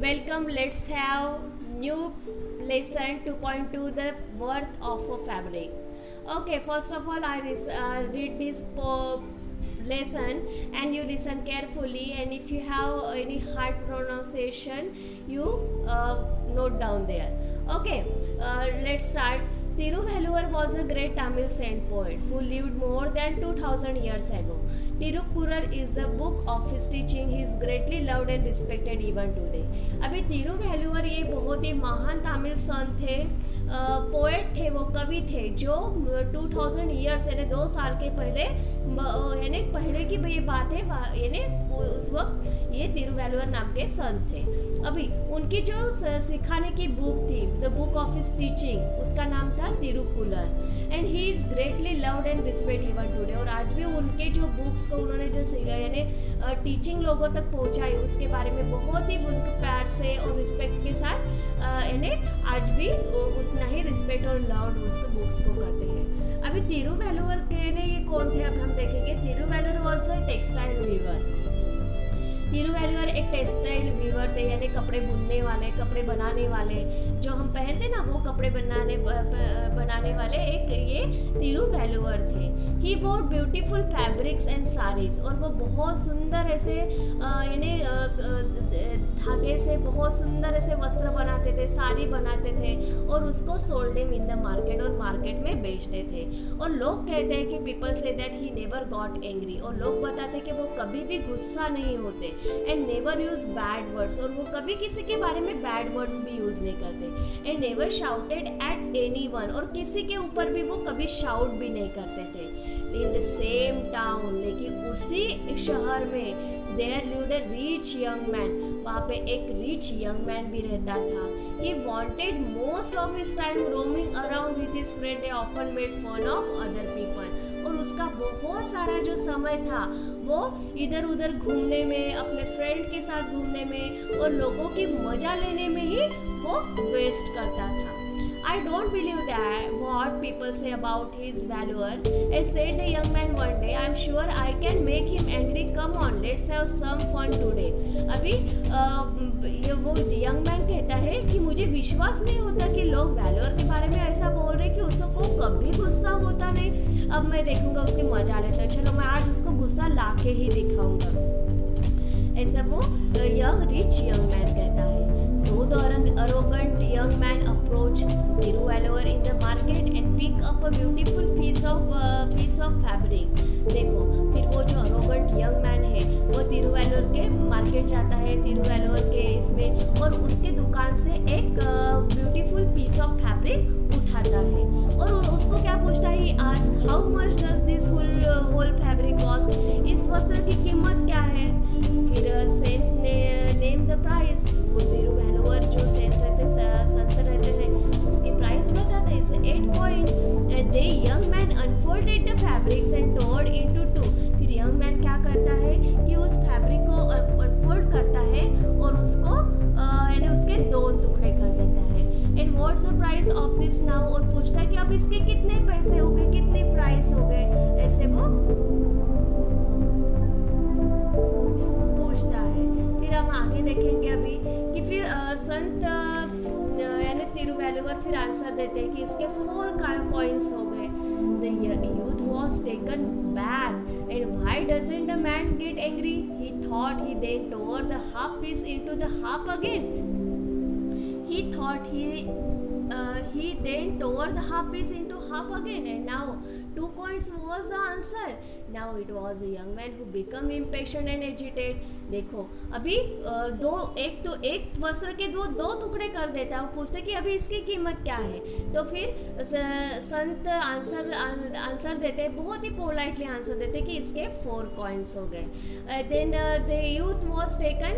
Welcome, let's have new lesson 2.2, the worth of a fabric. Okay, first of all, I read this lesson and you listen carefully, and if you have any hard pronunciation, you note down there. Okay, let's start. Tiruvallur was a great Tamil saint poet who lived more than 2000 years ago. Tirukkural is the book of his teaching. He is greatly loved and respected even today. अभी तिरुवल्लुवर ये बहुत ही महान तमिल संत थे, poet थे, वो कवि थे जो 2000 ईयर्स यानी 2 साल के पहले यानी पहले की ये बात है यानी उस वक्त ये तिरुवल्लुवर नाम के संत थे. अभी उनकी जो सिखाने की बुक थी, the book of his teaching, उसका नाम था Thirukkural and he is greatly loved and respect even today. और आज भी उनके जो बुक्स को उन्होंने जो यानी टीचिंग लोगों तक पहुंचाई उसके बारे में बहुत ही उनके प्यार से और रिस्पेक्ट के साथ यानी आज भी उतना ही रिस्पेक्ट और लव्ड उस बुक्स को करते हैं. अभी तिरुवल्लुवर के ने ये कौन थे अब हम देखेंगे. Thiruvalluvar was a textile weaver. Thiruvalluvar एक टेक्सटाइल वीवर थे यानी कपड़े बुनने वाले, कपड़े बनाने वाले, जो हम पहनते ना वो कपड़े बनाने वाले एक ये तिरुवल्लुवर थे. ही वोर ब्यूटीफुल फैब्रिक्स एंड साड़ीज, और वो बहुत सुंदर ऐसे यानी धागे से बहुत सुंदर ऐसे वस्त्र बनाते थे, साड़ी बनाते थे और उसको sold him in the market, और मार्केट में बेचते थे. और लोग कहते हैं कि people say that he never got angry, और लोग बताते कि वो कभी भी गुस्सा नहीं होते, and never use bad words, और वो कभी किसी के बारे में बैड वर्ड्स भी यूज नहीं करते, and never shouted at anyone, और किसी के ऊपर भी वो कभी शाउट भी नहीं करते थे. इन द सेम टाउन, लेकिन उसी शहर में there lived a rich young man, वहाँ पे एक रिच यंग मैन भी रहता था. He wanted most of his time roaming around with his friend, they often made fun of other people, और उसका बहुत सारा जो समय था वो इधर उधर घूमने में, अपने फ्रेंड के साथ घूमने में और लोगों की मजा लेने में ही वो वेस्ट करता था. I don't believe that what people say about his valor. As said the young man one day, I'm sure I can make him angry. Come on, let's have some fun today. अभी ये वो young man कहता है कि मुझे विश्वास नहीं होता कि लोग वैल्योर के बारे में ऐसा बोल रहे कि उसको कभी गुस्सा होता नहीं. अब मैं देखूंगा उसकी मजा लेता, चलो मैं आज उसको गुस्सा लाके ही दिखाऊंगा, ऐसा वो यंग रिच यंग मैन कहता है. So the arrogant young man approached Tiruvallur in the market and picked up a beautiful piece of fabric. देखो फिर वो जो arrogant young man है वो तिरुवल्लुवर के मार्केट जाता है, तिरुवल्लुवर के इसमें, और उसके दुकान से एक ब्यूटीफुल पीस ऑफ फैब्रिक उठाता है और उसको क्या पूछता है. He ask how much does this whole fabric cost, इस वस्त्र की कीमत क्या है. फिर सेंट ने नेम द प्राइस, वो तिरुवल्लुवर जो सेंट रहते संत रहते थे उसकी प्राइस बताता है. It's 8 coins. And they young man unfolded the fabrics and tore into 2. फिर यंग मैन क्या करता है कि उस फैब्रिक को अनफोल्ड करता है और उसको यानी उसके 2 टुकड़े कर देता है. And what's the price of this now, और पूछता है कि अब इसके कितने पैसे हो गए, कितने प्राइस हो गए, ऐसे वो पूछता है. फिर हम आगे देखेंगे अभी कि फिर संत यानी तिरुवल्लुवर फिर आंसर देते हैं कि इसके 4 coins हो गए. The youth was taken back and why doesn't the man get angry. He thought, he then tore the half piece into the half again. He thought he then tore the half piece into half again, and now 2 coins was the answer. Now it was a young man who became impatient and agitated. देखो अभी एक वस्त्र के दो टुकड़े कर देता है. वो पूछते कि अभी इसकी कीमत क्या है. तो फिर संत आंसर देते, बहुत ही पोलाइटली आंसर देते कि इसके 4 coins हो गए. Then the youth was taken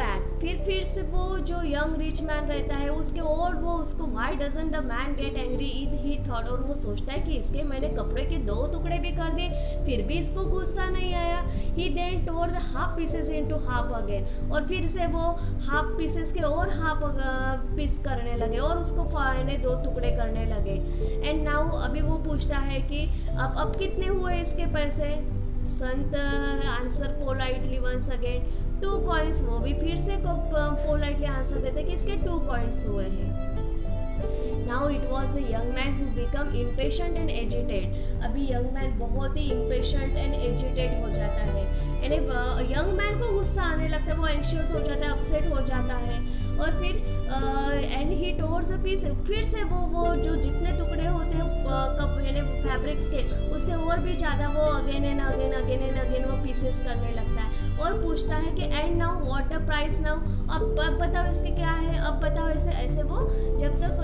back. फिर से वो जो यंग रिच मैन रहता है उसके, और वो उसको why doesn't the man get angry, he thought, और वो सोचता है कि इसके मैंने कपड़े के 2 टुकड़े भी कर दिए फिर भी इसको गुस्सा नहीं आया. He then tore the half pieces into half again, और फिर से वो हाफ पीसेस के और हाफ पीस करने लगे और उसको 2 टुकड़े करने लगे. एंड नाउ अभी वो पूछता है कि अब कितने हुए इसके पैसे. संत answer politely once again 2 coins, वो भी फिर से पोलाइटली आंसर देते कि इसके 2 कॉइन्स हुए हैं। Now it was the young man who become impatient and agitated. अभी young man बहुत ही impatient and agitated हो जाता है, यानी young man को गुस्सा आने लगता है, वो anxious हो जाता है, upset हो जाता है, और फिर and he tore the piece, फिर से वो जो जितने टुकड़े होते हैं कप यानी फैब्रिक्स के, उससे और भी ज़्यादा वो अगेन एंड अगेन वो पीसेस करने लगता है, और पूछता है कि and now what the price now, अब बताओ इसके क्या है, अब बताओ, ऐसे ऐसे वो जब तक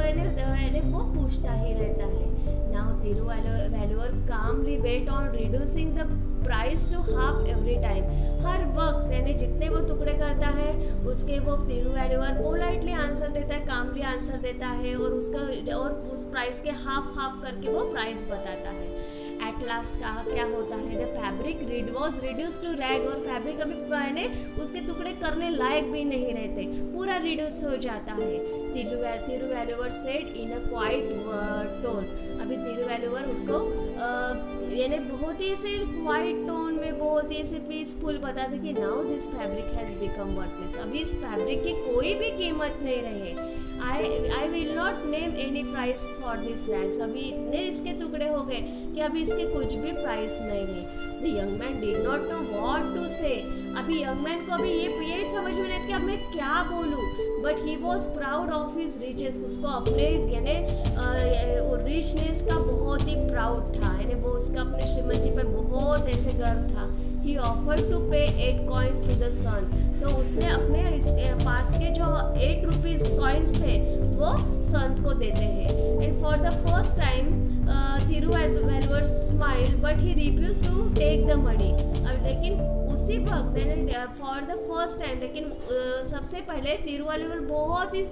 वो पूछता ही रहता है। Now Thiruvalluvar calmly wait on reducing the price to half every time, हर वक्त यानी जितने वो टुकड़े करता है उसके वो तिरुवैल्यूअर पोलाइटली आंसर देता है, कामली आंसर देता है, और उस प्राइस के हाफ करके वो प्राइस बताता है। एट लास्ट कहा क्या होता है, the fabric was reduce to rag, और फैब्रिक अभी उसके टुकड़े करने लायक भी नहीं रहते, पूरा रिड्यूस हो जाता है। Thiruvalluvar said in a quiet tone, अभी तिरुवैल्यूअर उनको यानी बहुत ही ऐसे क्वाइट टोन में बहुत ही ऐसे पीसफुल बताते कि now this fabric has become worthless, अभी इस फैब्रिक की कोई भी कीमत नहीं रहे। I will not name any price for this rags, अभी इतने इसके टुकड़े हो गए कि अभी इसके कुछ भी प्राइस नहीं रहे। The young man did not know what to say, अभी यंग मैन को अभी ये समझ में नहीं कि अब मैं क्या बोलूँ, but he was proud of his riches, उसको अपने यानी रिचनेस का बहुत ही प्राउड था, यानी वो उसका अपने श्रीमती पर बहुत ऐसे गर्व था। ही ऑफर्ड टू पे 8 कॉइन्स टू द सन, तो उसने अपने पास के जो 8 रुपीज़ कॉइन्स थे वो संत को देते हैं। And for the first time Thiruvalluvar smiled but he refuse to take the money, अब लेकिन उसी वक्त फॉर द फर्स्ट टाइम, लेकिन सबसे पहले तिरुवैल्यूअर बहुत ही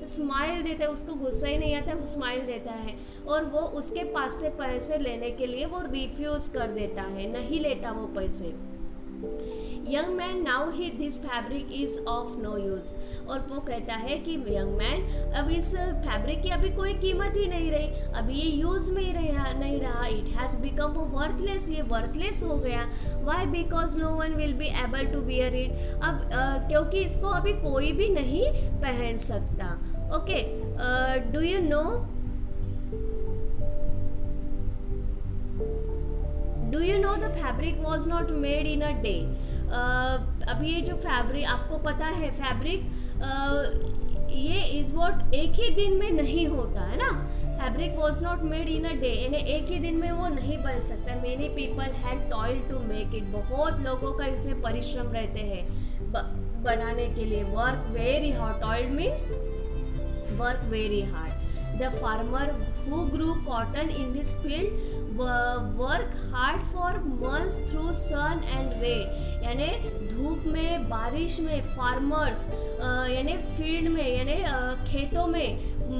स्माइल देता है, उसको गुस्सा ही नहीं आता, वो स्माइल देता है, और वो उसके पास से पैसे लेने के लिए वो रिफ्यूज़ कर देता है, नहीं लेता वो पैसे। Young man now he this fabric is of no use, और वो कहता है कि यंग मैन अब इस फैब्रिक की अभी कोई कीमत ही नहीं रही, अभी ये यूज़ में ही नहीं रहा, इट हैज़ बिकम वर्थलेस, ये वर्थलेस हो गया। Why? Because no one will be able to wear it, अब क्योंकि इसको अभी कोई भी नहीं पहन सकता। Okay, do you know the fabric was not made in a day, अब ये जो फैब्रिक आपको पता है, फैब्रिक ये इज वॉट एक ही दिन में नहीं होता है ना, fabric was not made in a day, यानी एक ही दिन में वो नहीं बन सकता। Many people had toil to make it, बहुत लोगों का इसमें परिश्रम रहते हैं बनाने के लिए। Work very hard, toil means work very hard. The farmer who grew cotton in this field work hard for months through sun and rain, यानी धूप में, बारिश में फार्मर्स यानी फील्ड में यानी खेतों में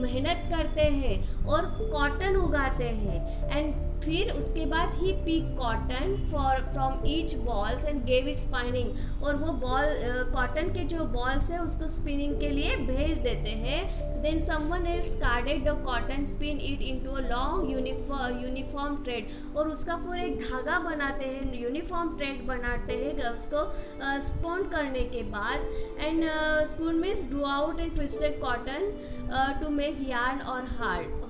मेहनत करते हैं और कॉटन उगाते हैं। एंड फिर उसके बाद he pick cotton from each balls and gave it spinning, और वो बॉल कॉटन के जो बॉल्स है उसको स्पिनिंग के लिए भेज देते हैं। Then someone else carded the cotton, spin it into a long uniform thread, और उसका पूरा एक धागा बनाते हैं, यूनिफॉर्म थ्रेड बनाते हैं उसको स्पॉन करने के बाद। And spun means drew out and twisted cotton to make yarn और hard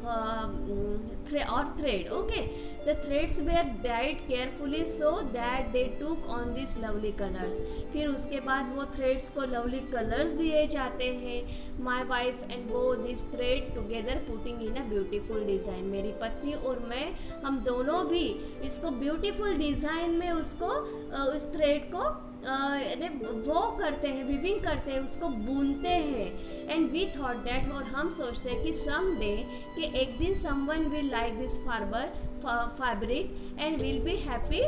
or thread. Okay, the threads were dyed carefully so that they took on these lovely colors. फिर उसके बाद वो threads को lovely colors दिए जाते हैं। My wife and वो this thread together putting in a beautiful design, मेरी पत्नी और मैं, हम दोनों भी इसको beautiful design में उसको उस thread को वो करते हैं, विविंग करते हैं, उसको बुनते हैं। एंड वी थॉट दैट, और हम सोचते हैं कि सम डे, कि एक दिन someone will like this fabric and will be happy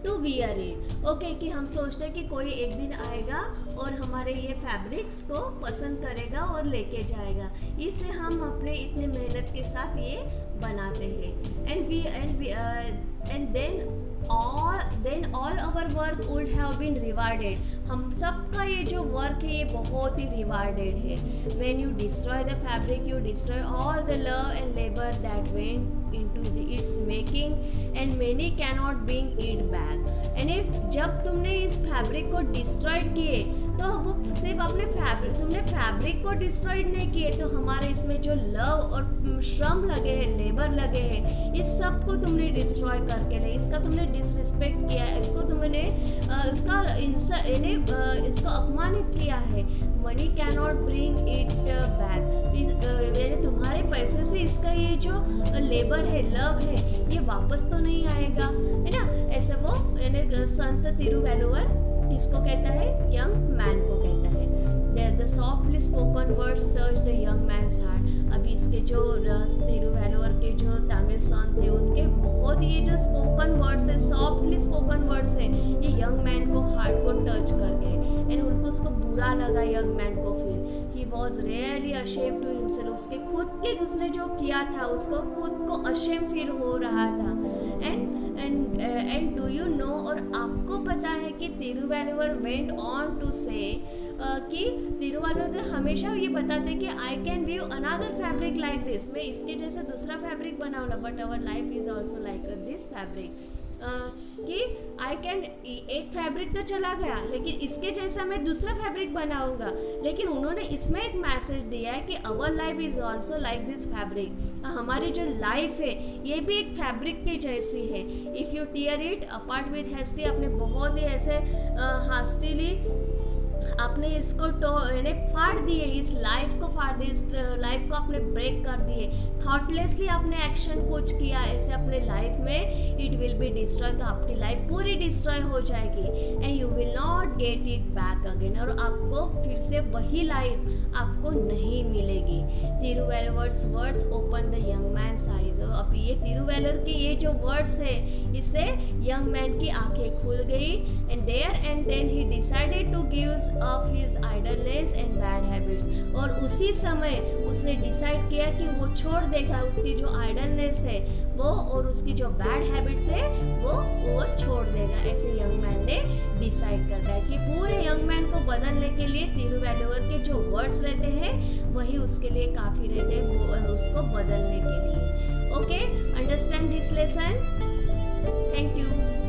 to wear it. Okay, कि हम सोचते हैं कि कोई एक दिन आएगा और हमारे ये फैब्रिक्स को पसंद करेगा और लेके जाएगा, इससे हम अपने इतने मेहनत के साथ ये बनाते हैं। And then all our work would have been rewarded, हम सबका ये जो वर्क है ये बहुत ही रिवार्डेड है। When you destroy the fabric you destroy all the love and labour that went into its making and many cannot bring it back. यानी जब तुमने इस फैब्रिक को डिस्ट्रॉयड किए तो वो सिर्फ अपने तुमने फैब्रिक को डिस्ट्रॉयड नहीं किए, तो हमारे इसमें जो लव और श्रम लगे हैं, लेबर लगे हैं, इस सब को तुमने डिस्ट्रॉय करके ले, इसका तुमने डिसरिस्पेक्ट किया है, इसको तुमने इसको अपमानित किया है. Money can not bring it back. तुम्हारे पैसे से इसका ये जो लेबर है, लव है, ये वापस तो नहीं आएगा, है ना. ऐसे वो संत तिरुवैलुवर किसको कहता है? यंग मैन को कहता है. The softly spoken words touched the young man's heart. अभी इसके जो तिरुवैलुवर के जो तमिल संत थे, उनके बहुत ये जो स्पोकन वर्ड्स है, सॉफ्टली स्पोकन वर्ड्स है, ये यंग मैन को हार्ट को टच कर गए. एंड उनको उसको बुरा लगा यंग मैन को. फिर he was really ashamed to himself. उसके खुद के उसने जो किया था, उसको खुद को अशेम फील हो रहा था. एंड डू यू नो, और आपको पता है कि तिरुवैलुवर वेंट ऑन टू से कि तिरुवैलुवर हमेशा ये बताते कि I can weave another fabric like this. मैं इसके जैसे दूसरा फैब्रिक बनाऊंगा, but our life is also like this fabric. कि आई कैन, एक फैब्रिक तो चला गया, लेकिन इसके जैसा मैं दूसरा फैब्रिक बनाऊंगा. लेकिन उन्होंने इसमें एक मैसेज दिया है कि अवर life is also like this fabric. हमारी जो लाइफ है ये भी एक फैब्रिक की जैसी है. If you tear it apart with hasty, आपने बहुत ही ऐसे हास्टिली आपने इसको फाड़ दिए, इस लाइफ को फाड़ दिए, इस लाइफ को आपने ब्रेक कर दिए. थॉटलेसली आपने एक्शन कुछ किया ऐसे अपने लाइफ में, इट विल बी डिस्ट्रॉय. तो आपकी लाइफ पूरी डिस्ट्रॉय हो जाएगी and you will not get it back again. और आपको फिर से वही लाइफ आपको नहीं मिलेगी. Thiruvalluvar's words open the young man's eyes. अब ये तिरुवैलुवर के ये जो वर्ड्स है, इससे यंग मैन की आंखें खुल गई. And then he decided to gives of his idleness and bad habits. और उसी समय उसने डिसाइड किया कि वो छोड़ देगा उसकी जो आइडलनेस है वो, और उसकी जो बैड हैबिट्स है वो छोड़ देगा. ऐसे यंग मैन ने डिसाइड करता है कि पूरे यंग मैन को बदलने के लिए तिरुवैलुवर के जो वर्ड्स रहते हैं वही उसके लिए काफ़ी रहते हैं, वो उसको बदलने के लिए. Okay, understand this lesson. Thank you.